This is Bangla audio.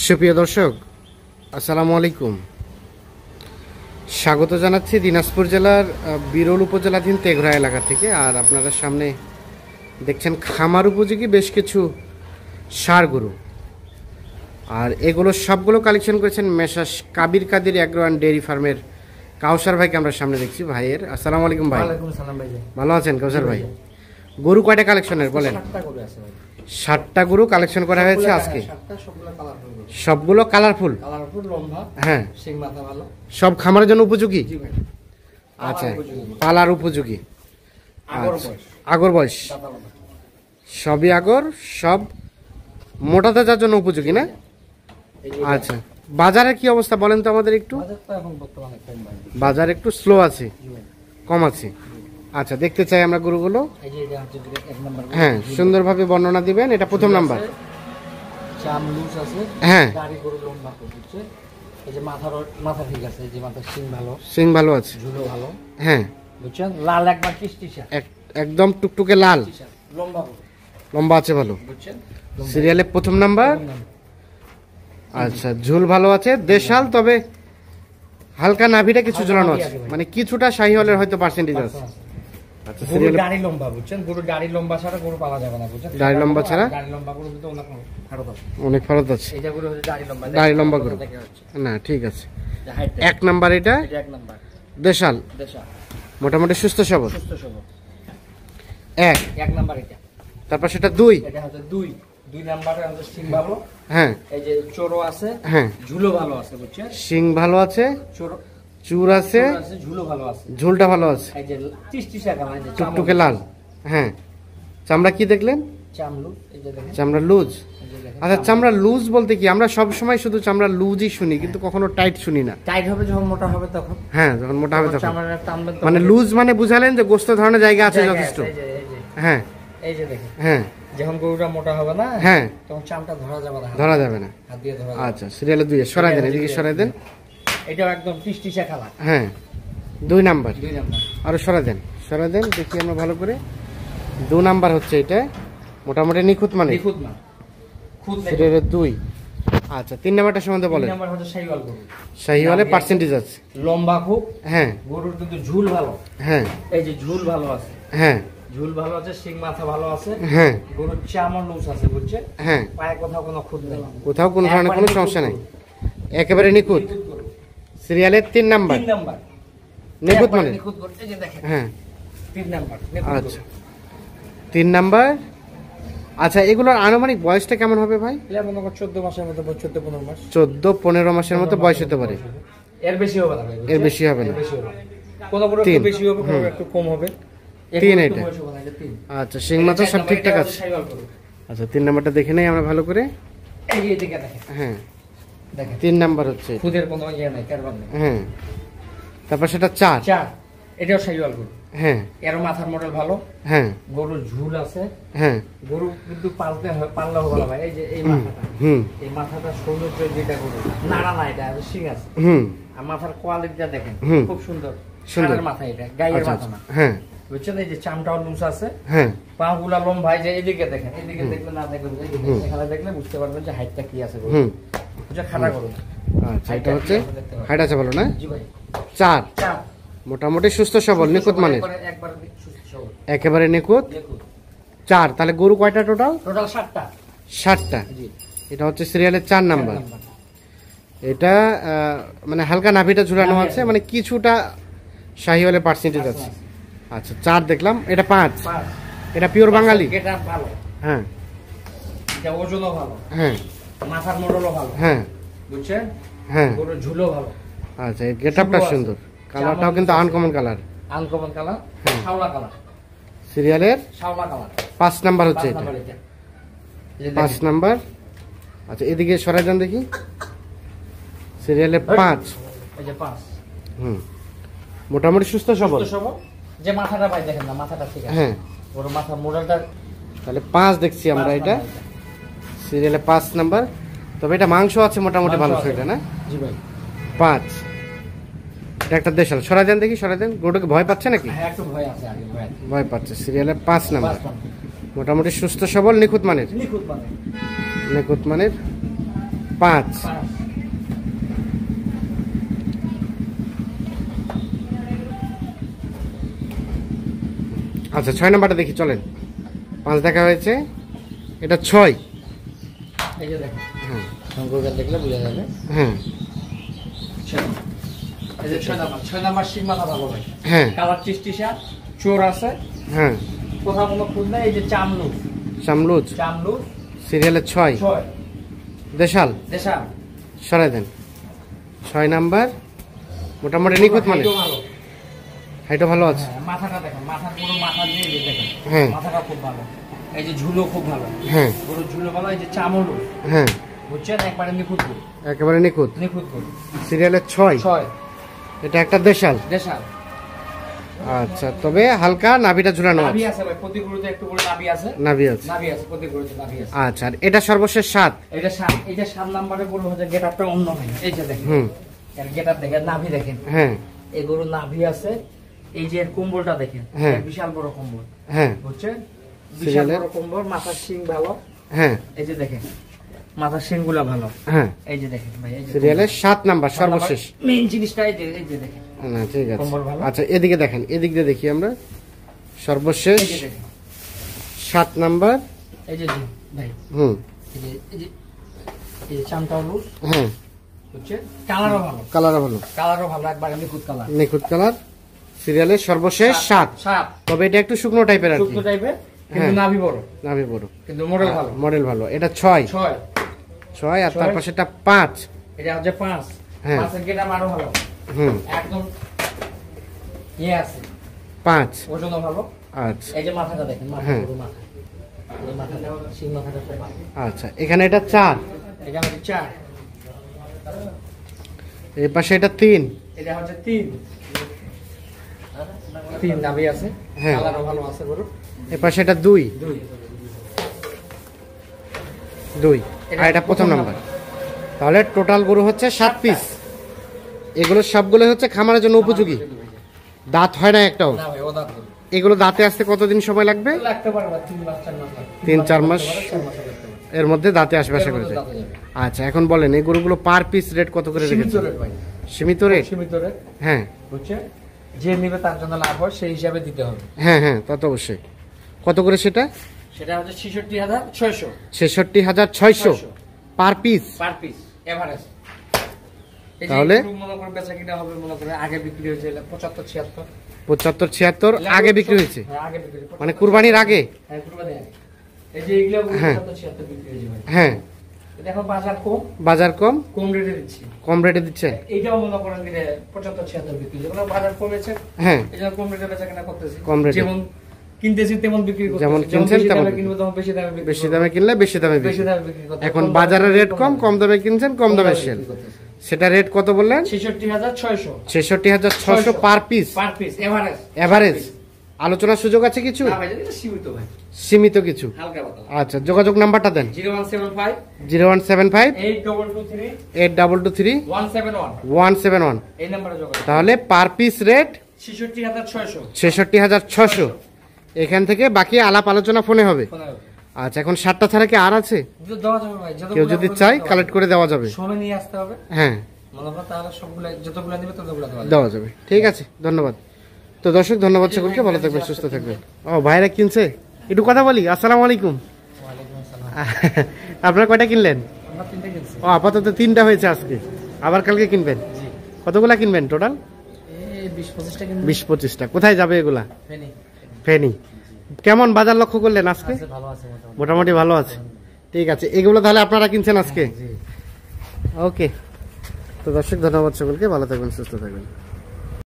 সুপ্রিয় দর্শক, আসসালামু আলাইকুম। স্বাগত জানাচ্ছি দিনাজপুর জেলার বিরল উপজেলাধীন তেঘরা এলাকা থেকে। আর আপনারা সামনে দেখছেন খামার উপযোগী বেশ কিছু ষাঁড় গরু, আর এগুলো সবগুলো কালেকশন করেছেন Messrs Kabir Kader agro and dairy ফার্মের কাউসার ভাইকে আমরা সামনে দেখছি। ভাইয়ের আসসালামু আলাইকুম। ভাই ভালো আছেন কাউসার ভাই? গরু কয়টা কালেকশনের বলেন? 7টা গরু কালেকশন করা হয়েছে আজকে। সবগুলো কালারফুল, হ্যাঁ, সব খামারের জন্য উপযোগী। আচ্ছা, পালার উপযোগী। আগর বয়স সবই আগর, সব মোটা তাজার জন্য উপযোগী না? আচ্ছা, বাজারের কি অবস্থা বলেন তো আমাদের একটু? বাজার একটু স্লো আছে, কম আছে। আচ্ছা, দেখতে চাই আমরা গরুগুলো। হ্যাঁ, সুন্দরভাবে বর্ণনা দিবেন। এটা প্রথম নাম্বার। হ্যাঁ, সিং ভালো আছে, হ্যাঁ, একদম টুকটুকে লাল, লম্বা আছে, ভালো। সিরিয়ালে প্রথম নাম্বার। আচ্ছা, ঝুল ভালো আছে, দেশাল, তবে হালকা নাভিটা কিছু ঝোলানো আছে, মানে কিছুটা শাহিওয়ালের হয়তো পার্সেন্টেজ আছে। আচ্ছা, সিরিয়ালে দাড়ি লম্বা, বুঝছেন? গরু দাড়ি লম্বা ছাড়া গরু পালা যাবে না, বুঝছেন? দাড়ি লম্বা ছাড়া দাড়ি লম্বা গরু কিন্তু অনেক ফারাত আছে। এটা গরু হচ্ছে দাড়ি লম্বা গরু না, ঠিক আছে। এক নাম্বার, এটা এক নাম্বার দেশাল, মোটামুটি সুস্থ সবল। এক নাম্বার এটা। তারপর সেটা দুই, এটা হচ্ছে দুই নাম্বারে আমাদের সিং ভালো, হ্যাঁ, এই যে চোরো আছে, হ্যাঁ, ঝুলো ভালো আছে, বুঝছেন? সিং ভালো আছে, চুর আছে, ঝুলো ভালো আছে, ঝুলটা ভালো আছে, এই যে টিসটিসা কালার, এই যে টুকটুকে লাল। হ্যাঁ, চামড়া কি দেখলেন? চামড়া, এই যে দেখেন চামড়া লুজ। আচ্ছা, চামড়া লুজ বলতে কি? আমরা সব সময় শুধু চামড়া লুজই শুনি, কিন্তু কখনো টাইট শুনি না। টাইট হবে যখন মোটা হবে তখন। হ্যাঁ, যখন মোটা হবে তখন চামড়াটা টানবেন, মানে লুজ মানে বুঝালেন যে গোশত ধরনের জায়গা আছে যথেষ্ট। হ্যাঁ, এই যে দেখেন, হ্যাঁ, যখন গরুটা মোটা হবে না, হ্যাঁ, তখন চামড়া ধরা যাবে না, ধরা যাবে না, হাত দিয়ে ধরা। আচ্ছা, সিরিয়ালে 2 সরাই দেন, এদিকে সরাই দেন। এটাও একদম টিসটিসা কালার। হ্যাঁ, 2 নাম্বার। আরো সরাই দেন, দেখি আমরা ভালো করে। 2 নাম্বার হচ্ছে এটা, মোটামুটি নিখুঁত মানে, নিখুঁত না, খুদ সিরিয়ালে 2। আচ্ছা, 3 নাম্বারটা সম্বন্ধে বলেন। 3 নাম্বার হচ্ছে শাহিওয়াল গরু। শাহিওয়ালে পার্সেন্টেজ আছে, লম্বা খুব, হ্যাঁ, গরুর কিন্তু ঝুল ভালো, হ্যাঁ, এই যে ঝুল ভালো আছে, হ্যাঁ, ঝুল ভালো আছে, সিং মাথা ভালো আছে, হ্যাঁ, গরুর চামড়া লুজ আছে, বুঝছেন? হ্যাঁ, পায়ে কোথাও কোনো খুঁত নেই, কোথাও কোনো ধরনের কোনো সমস্যা নাই, একেবারে নিখুঁত। সিরিয়ালের 3 নাম্বার। নিখুঁত মানে নিখুঁত করতে যে দেখেন, হ্যাঁ, 3 নাম্বার। আচ্ছা, 3 নাম্বার। আচ্ছা, এগুলোর আনুমানিক বয়সটা কেমন হবে ভাই? এর মনে করো 14 মাসের মতো, 14-15 মাস, 14-15 মাসের মতো বয়স হতে পারে। এর বেশি হবে না, এর বেশি হবে না, কোন কোন একটু বেশি হবে, কোন একটু কম হবে। 3 এটা। আচ্ছা, সিং মাথা সব ঠিকঠাক আছে। আচ্ছা, 3 নাম্বারটা দেখে নেই আমরা ভালো করে। এই যে দিকে দেখেন, হ্যাঁ, দেখেন 3 নাম্বার হচ্ছে, খুদের কোনো ইয়ে নাই, কারবার নাই। হ্যাঁ, তারপর সেটা 4। এটাও শাহিওয়াল গরু, হ্যাঁ, এর মাথার মডেল ভালো, হ্যাঁ, গরুর ঝুল আছে, হ্যাঁ, গরু কিন্তু পালতে হয়, পাললেও ভালো ভাই। এই যে এই মাথাটা, এই মাথাটা সৌন্দর্য, যেটা গরু নাড়া না, এটা সিং আছে, আর মাথার কোয়ালিটিটা দেখেন, খুব সুন্দর সুন্দর মাথা, এটা গায়ের মাথা না, হ্যাঁ, বুঝছেন? এই যে চামটাও লুজ আছে, হ্যাঁ, পা গুলা লম্বা। যে এদিকে দেখেন, এদিকে দেখলে না দেখবেন, এখানে দেখলে বুঝতে পারবেন যে হাইটটা কি আছে, বুঝছেন? খাড়া গরু। আচ্ছা, এটা হচ্ছে হাইট আছে ভালো না? জি ভাই। 4 মোটামুটি সুস্থ সবল, নিখুঁত মানে একেবারে নিখুঁত। 4। তাহলে গরু কয়টা টোটাল? টোটাল 7টা। এটা হচ্ছে সিরিয়ালের 4 নাম্বার। এটা মানে হালকা নাভিটা ঝুলানো আছে, মানে কিছুটা শাহিওয়ালের পার্সেন্টেজ আছে। আচ্ছা, 4 দেখলাম। এটা 5। এটা পিওর বাঙালি, এটা ভালো, হ্যাঁ, এটা ওজনও ভালো, হ্যাঁ, মাথার মডেলও ভালো, হ্যাঁ, বুঝছেন? হ্যাঁ, গরুর ঝুলও ভালো। আচ্ছা, এই গেটআপটা সুন্দর, কালারটাও কিন্তু আনকমন কালার, শাওলা কালার। সিরিয়ালের শাওলা কালার 5 নাম্বার হচ্ছে এটা, 5 নাম্বার। আচ্ছা, এদিকে সরাই দেন দেখি। সিরিয়ালের 5, এই যে 5, মোটামুটি সুস্থ সবল। যে মাথাটা ভাই দেখেন না, মাথাটা ঠিক আছে, হ্যাঁ, ওর মাথার মডেলটা। তাহলে 5 দেখছি আমরা এটা, সিরিয়ালে 5 নাম্বার। তবে এটা মাংস আছে মোটামুটি ভালো, সেটা না? জি ভাই। 5 এটা একটা দেশাল। সরাই দেন দেখি, সরাই দেন। গরুটাকে ভয় পাচ্ছে নাকি? হ্যাঁ, একটু ভয় আছে, আগে ভয় পাচ্ছে। সিরিয়ালে 5 নাম্বার, মোটামুটি সুস্থ সবল, নিখুঁত মানের, নিখুঁত মানের। 5। আচ্ছা 6 নাম্বারটা দেখি চলেন। 5 দেখা হয়েছে, এটা 6। এই যে দেখেন, হ্যাঁ সংকোচন দেখলে বোঝা যাবে। হ্যাঁ এই যে 6 নাম্বার শিং মাথা ভালো ভাই। হ্যাঁ কালার চিস্টিশা, চোর আছে। হ্যাঁ কোথাও কোনো খুঁজ নাই। এই যে চামলুজ, চামলুজ সিরিয়ালে 6 দেশাল সরাই দেন। 6 নাম্বার মোটামুটি নিখুঁত, মানে হাইটও ভালো আছে। মাথাটা দেখেন, মাথা পুরো মাথা দিয়ে দেখেন। হ্যাঁ মাথাটা খুব ভালো। এই যে ঝুলো খুব ভালো। হ্যাঁ পুরো ঝুলো ভালো। এই যে চামলু, হ্যাঁ বুঝছেন, একবারে নিখুঁত, একেবারে নিখুঁত। সিরিয়ালে 6। এটা একটা দেশাল। আচ্ছা, তবে হালকা নাভিটা ঝুলানো আছে। নাভি আছে ভাই, প্রতি গরুতে একটু করে নাভি আছে। নাভি আছে প্রতি গরুতে নাভি আছে। আচ্ছা, আর এটা সর্বশেষ 7। এটা 7। এটা 7 নম্বরে গরু হচ্ছে গেটআপটা অন্য হয়। এই যে দেখেন, এর গেটআপ দেখেন, নাভি দেখেন। হ্যাঁ এই গরুর নাভি আছে। এই যে এর কম্বলটা দেখেন, বিশাল বড় কম্বল। হ্যাঁ বুঝছেন, বিশাল বড় কম্বল। মাথার শিং ভালো। হ্যাঁ এই যে দেখেন মাথার শিংগুলা ভালো। হ্যাঁ এই যে দেখেন ভাই, এই যে সিরিয়ালে 7 নাম্বার সর্বশেষ মেইন জিনিসটা এই যে দেখেন। না ঠিক আছে। আচ্ছা এদিকে দেখেন, এদিক দিয়ে দেখি আমরা। সর্বশেষ 7 নাম্বার। এই যে ভাই, এই যে চামটাও লুজ। হ্যাঁ বুঝছেন, কালারও ভালো, একবার নিখুঁত কালার। সিরিয়ালে সর্বশেষ 7। তবে এটা একটু শুকনো টাইপের আর কি, কিন্তু নাভি বড়, কিন্তু মডেল ভালো। এটা 6 আর তার পাশে এটা 5। এটা হচ্ছে 5। হ্যাঁ 5 এর গেটআপ আরো ভালো। একদম আছে 5 ওজন ভালো। আচ্ছা এই যে মাথাটা দেখেন, মাথা। এই মাথাটা শিং মাথাটা খুব ভালো। আচ্ছা এখানে এটা 4। এখানে 4। এই পাশে এটা 3। এটা হচ্ছে 3 নাভি আছে। হ্যাঁ কালারও ভালো আছে গরু। এই পাশে এটা 2 আর এটা প্রথম নাম্বার। তাহলে টোটাল গরু হচ্ছে 7 পিস। এগুলো সবগুলো হচ্ছে খামারের জন্য উপযোগী। দাঁত হয় না একটাও। এগুলো দাঁতে আসতে কতদিন সময় লাগবে? 3-4 মাস এর মধ্যে দাঁতে আসবে আশা করা যায়। আচ্ছা এখন বলেন, এই গরুগুলো পার পিস রেট কত করে রেখেছেন? সীমিত রেট। হ্যাঁ বুঝছেন, যে নেবে তার জন্য লাভ হয়, সেই হিসাবে দিতে হবে। হ্যাঁ তা তো অবশ্যই। কত করে সেটা? সেটা হচ্ছে 66,600। 66,600 পার পিস এভারেজ। তাহলে মনে করে বেচা কিনা হবে, মনে করে আগে বিক্রি হয়েছে 75-76। 75-76 আগে বিক্রি হয়েছে, মানে কুরবানির আগে। হ্যাঁ কুরবানির আগে। এই যে এগুলো 75-76 বিক্রি হয়েছে ভাই। হ্যাঁ দেখো বাজার কম কম রেটে দিচ্ছে। এইটাও মনে করেন যে 75-76 বিক্রি, যখন বাজার কমেছে। হ্যাঁ এটা কম রেটে বেচা কিনা করতেছি। যেমন কিনতেছি তেমন বিক্রি করতেছি, যেমন কিনছেন তেমন কিনবো, তখন বেশি দামে বিক্রি, বেশি দামে কিনলে বেশি দামে বিক্রি করতে। এখন বাজারের রেট কম দামে কিনছেন, কম দামে সেল। সেটা রেট কত বললেন? 66,600। 66,600 পার পিস এভারেজ। আলোচনার সুযোগ আছে কিছু? না ভাই, এটা সীমিত ভাই, সীমিত কিছু। আচ্ছা যোগাযোগ নাম্বারটা দেন। 0175 822 171। এই নম্বরে যোগাযোগ। তাহলে পার পিস রেট 66,600। এখান থেকে বাকি আলাপ আলোচনা ফোনে হবে। আচ্ছা এখন 7টা ছাড়া কি আর আছে? কেউ যদি চাই কালেক্ট করে দেওয়া যাবে, সময় নিয়ে আসতে হবে। হ্যাঁ দেওয়া যাবে। ঠিক আছে, ধন্যবাদ। তো দর্শক ধন্যবাদ সকলকে, ভালো থাকবেন, সুস্থ থাকবেন। ও ভাইরা কিনছে, একটু কথা বলি। আসসালামু আলাইকুম। আপনারা কয়টা কিনলেন? ও আপাতত 3টা হয়েছে আজকে, আবার কালকে কিনবেন? কতগুলা কিনবেন টোটাল? 20-25টা। কোথায় যাবে এগুলা? ফেনী। কেমন বাজার লক্ষ্য করলেন আজকে? মোটামুটি ভালো আছে। ঠিক আছে, এগুলো তাহলে আপনারা কিনছেন আজকে? ওকে। তো দর্শক ধন্যবাদ সকলকে, ভালো থাকবেন, সুস্থ থাকবেন।